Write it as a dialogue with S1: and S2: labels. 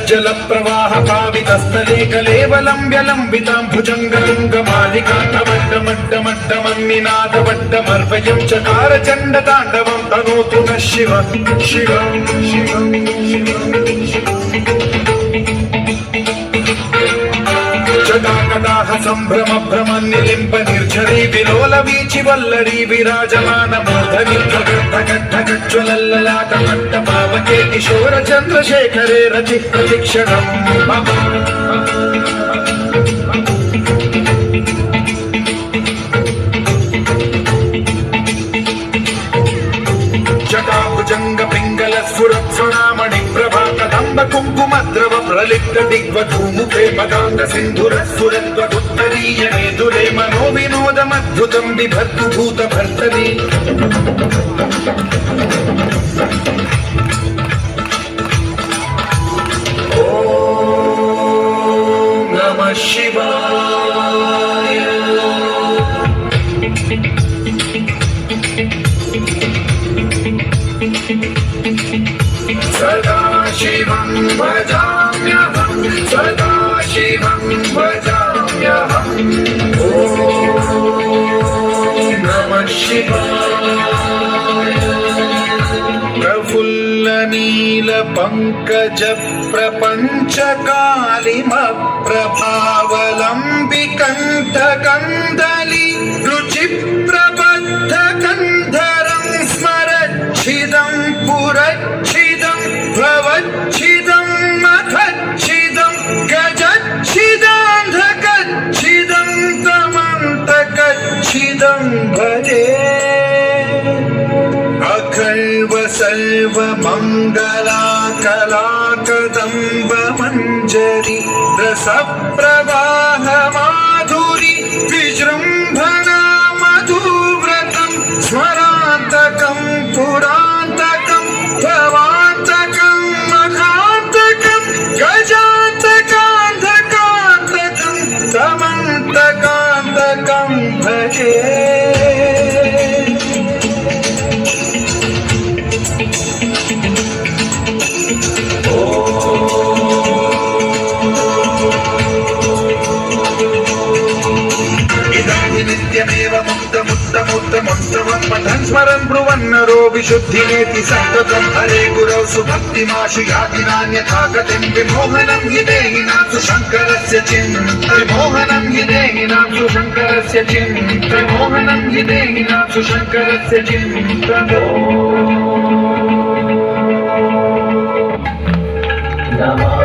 S1: जल प्रवाह पावितस्थले कलेवलं व्यलम्बितां भुजङ्गलिङ्गमालिकाटमड्डमड्डमड्डमन्निनादवड्डमर्वयं चकार चण्डताण्डवं तनोतु नः शिव शिव शिव जटाकटाह सम्भ्रम भ्रमन्निलिम्ब निर्झरी विलोल वीचि वल्लरी विराजमान मूर्धनि ढगढगज्ज्वलल्ललाट मट्ट पावके किशोर चन्द्रशेखरे रचि प्रतिक्षणं मम जटाभुजंग पिंगल स्फुरत्सुणामणि प्रभा कदंब कुंकुमद्रव प्रलिप्त दिग्वधूमुखे मदांग सिंधुर सुरद्वदुत्तरीय मेदुरे मनोविनोदमद्भुतं बिभर्तु भूत भर्तरी ओम नमः शिवाय सदा शिवं भजाम्यहं सदा शिवं भजाम्यहं ॐ नमः शिवाय प्रफुल्लनीलपङ्कज प्रपञ्चकालिमप्रभावलम्बिकण्ठकन्दली रुचिप्रबद्धकन्धरं स्मरच्छिदं पुरच्छिदं भवच्छिदं मखच्छिदं गजच्छिदान्धकच्छिदं तमन्तकच्छिदं भजे अखल्व सर्वमङ्गलाकलाकदम्बमञ्जरी रसप्रवाह माधुरी विजृम्भणा मधुव्रतं स्मरान्तकं पुरान्तकं भवान्तकं मखान्तकं गजान्तकान्धकान्तकं तमन्तकान्तकं भजे नित्यमेव मुक्तमुत्तमुत्तमोत्तमं पठन् स्मरन् ब्रुवन्नरो विशुद्धिनेति सन्ततं हरे गुरौ सुभक्तिमाशु याति नान्यथा गतिं विमोहनं हि देहिनां सुशङ्करस्य विमोहनं हि देहिनां सुशङ्करस्य विमोहनं हि देहिनां सुशङ्करस्य चिन्तनम् नमः